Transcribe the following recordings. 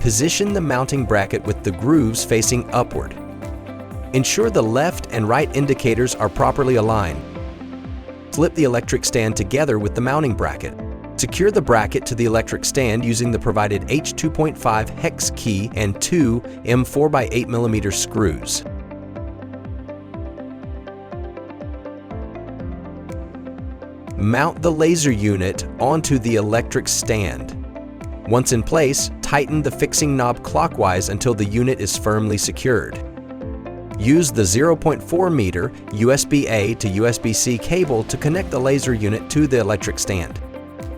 position the mounting bracket with the grooves facing upward. Ensure the left and right indicators are properly aligned. Flip the electric stand together with the mounting bracket. Secure the bracket to the electric stand using the provided H2.5 hex key and two M4x8mm screws. Mount the laser unit onto the electric stand. Once in place, tighten the fixing knob clockwise until the unit is firmly secured. Use the 0.4 meter USB-A to USB-C cable to connect the laser unit to the electric stand.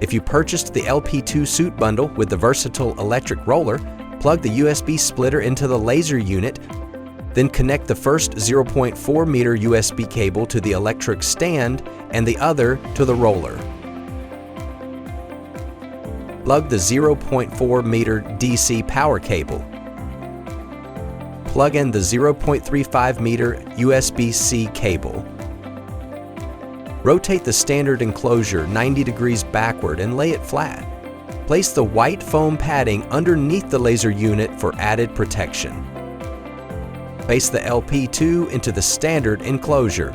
If you purchased the LP2 suit bundle with the versatile electric roller, plug the USB splitter into the laser unit, then connect the first 0.4 meter USB cable to the electric stand and the other to the roller. Plug the 0.4 meter DC power cable. Plug in the 0.35 meter USB-C cable. Rotate the standard enclosure 90 degrees backward and lay it flat. Place the white foam padding underneath the laser unit for added protection. Place the LP2 into the standard enclosure.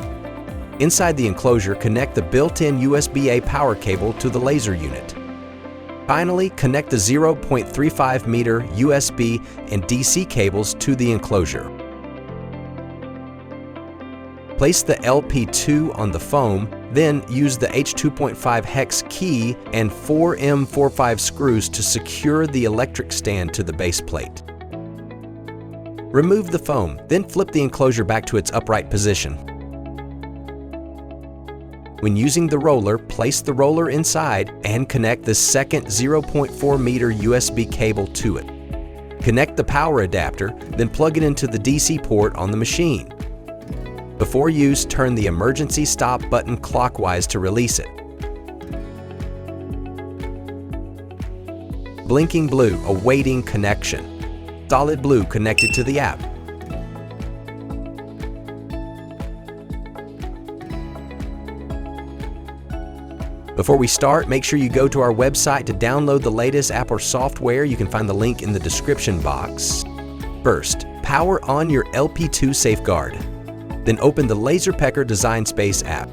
Inside the enclosure, connect the built-in USB-A power cable to the laser unit. Finally, connect the 0.35 meter USB and DC cables to the enclosure. Place the LP2 on the foam, then use the H2.5 hex key and 4 M45 screws to secure the electric stand to the base plate. Remove the foam, then flip the enclosure back to its upright position. When using the roller, place the roller inside and connect the second 0.4 meter USB cable to it. Connect the power adapter, then plug it into the DC port on the machine. Before use, turn the emergency stop button clockwise to release it. Blinking blue, awaiting connection. Solid blue connected to the app. Before we start, make sure you go to our website to download the latest app or software. You can find the link in the description box. First, power on your LP2 Safeguard. Then open the LaserPecker Design Space app.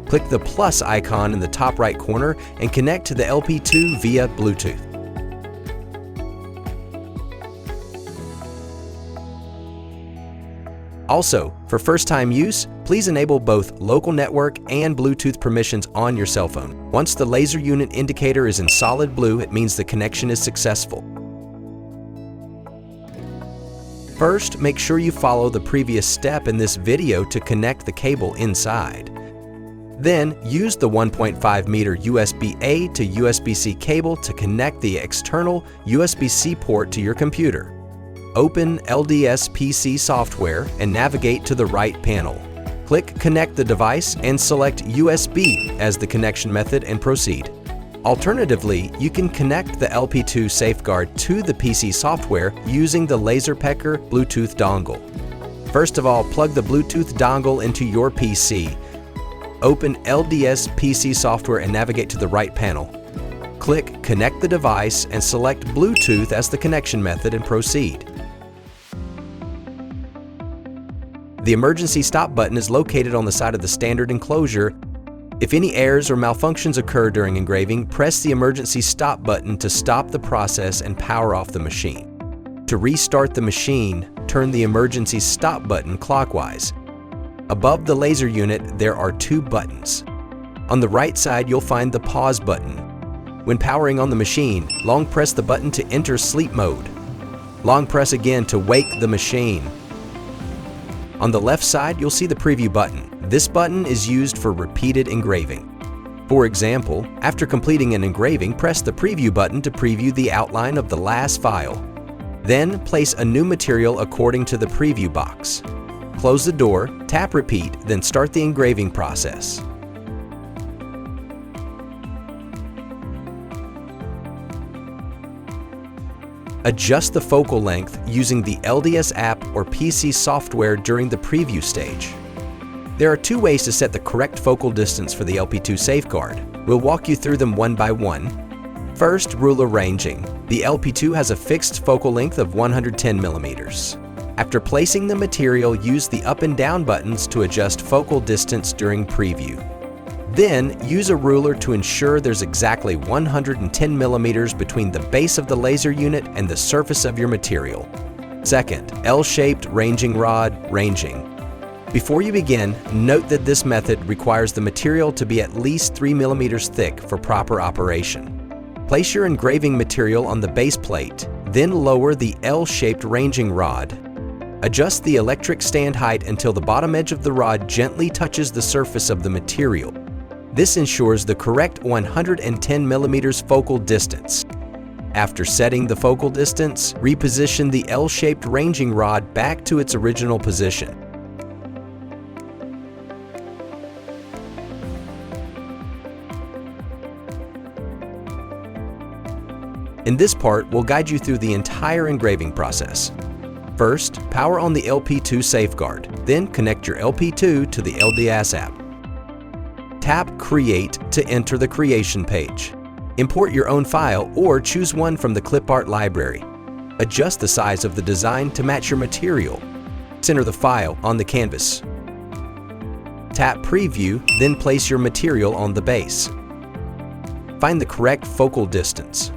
Click the plus icon in the top right corner and connect to the LP2 via Bluetooth. Also, for first-time use, please enable both local network and Bluetooth permissions on your cell phone. Once the laser unit indicator is in solid blue, it means the connection is successful. First, make sure you follow the previous step in this video to connect the cable inside. Then, use the 1.5 meter USB-A to USB-C cable to connect the external USB-C port to your computer. Open LDS Pc software and navigate to the right panel. Click Connect the device and select USB as the connection method and proceed. Alternatively, you can connect the LP2 Safeguard to the PC software using the LaserPecker Bluetooth dongle. First of all, plug the Bluetooth dongle into your PC. Open LDS Pc software and navigate to the right panel. Click Connect the device and select Bluetooth as the connection method and proceed. The emergency stop button is located on the side of the standard enclosure. If any errors or malfunctions occur during engraving, press the emergency stop button to stop the process and power off the machine. To restart the machine, turn the emergency stop button clockwise. Above the laser unit, there are two buttons. On the right side, you'll find the pause button. When powering on the machine, long press the button to enter sleep mode. Long press again to wake the machine. On the left side, you'll see the preview button. This button is used for repeated engraving. For example, after completing an engraving, press the preview button to preview the outline of the last file. Then place a new material according to the preview box. Close the door, tap repeat, then start the engraving process. Adjust the focal length using the LDS App or PC software during the preview stage. There are two ways to set the correct focal distance for the LP2 Safeguard. We'll walk you through them one by one. First, ruler ranging. The LP2 has a fixed focal length of 110 millimeters. After placing the material, use the up and down buttons to adjust focal distance during preview. Then, use a ruler to ensure there's exactly 110 millimeters between the base of the laser unit and the surface of your material. Second, L-shaped ranging rod ranging. Before you begin, note that this method requires the material to be at least 3 millimeters thick for proper operation. Place your engraving material on the base plate, then lower the L-shaped ranging rod. Adjust the electric stand height until the bottom edge of the rod gently touches the surface of the material. This ensures the correct 110 millimeters focal distance. After setting the focal distance, reposition the L-shaped ranging rod back to its original position. In this part, we'll guide you through the entire engraving process. First, power on the LP2 Safeguard, then connect your LP2 to the LDS App. Tap Create to enter the creation page. Import your own file or choose one from the clip art library. Adjust the size of the design to match your material. Center the file on the canvas. Tap Preview, then place your material on the base. Find the correct focal distance.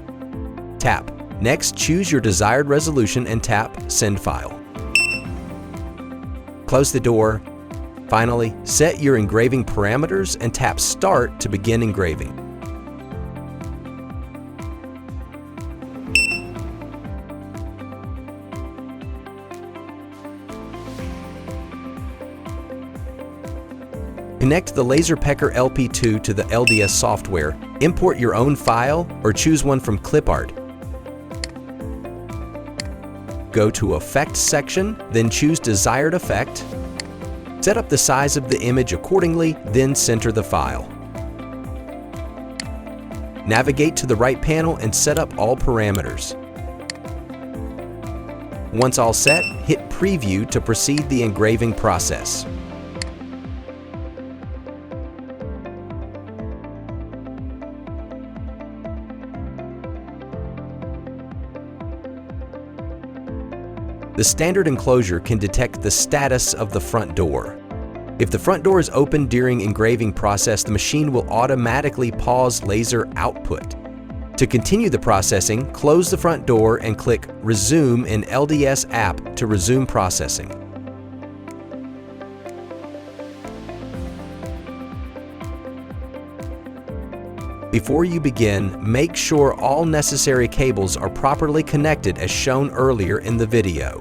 Tap. Next, choose your desired resolution and tap Send File. Close the door. Finally, set your engraving parameters and tap Start to begin engraving. Connect the LaserPecker LP2 to the LDS software, import your own file, or choose one from clip art. Go to Effect section, then choose Desired Effect. Set up the size of the image accordingly, then center the file. Navigate to the right panel and set up all parameters. Once all set, hit Preview to proceed the engraving process. The standard enclosure can detect the status of the front door. If the front door is open during engraving process, the machine will automatically pause laser output. To continue the processing, close the front door and click Resume in LDS App to resume processing. Before you begin, make sure all necessary cables are properly connected as shown earlier in the video.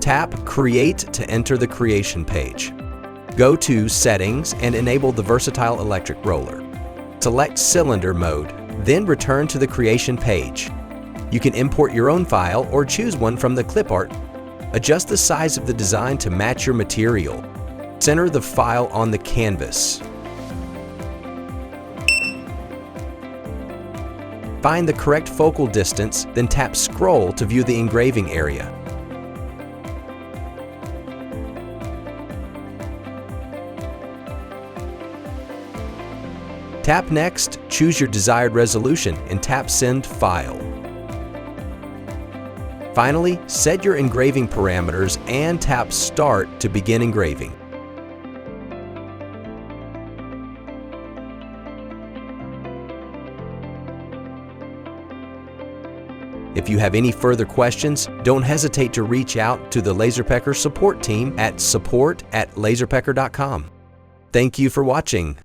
Tap Create to enter the creation page. Go to Settings and enable the versatile electric roller. Select Cylinder mode, then return to the creation page. You can import your own file or choose one from the clip art. Adjust the size of the design to match your material. Center the file on the canvas. Find the correct focal distance, then tap Scroll to view the engraving area. Tap Next, choose your desired resolution, and tap Send File. Finally, set your engraving parameters and tap Start to begin engraving. If you have any further questions, don't hesitate to reach out to the LaserPecker support team at support@laserpecker.com. Thank you for watching.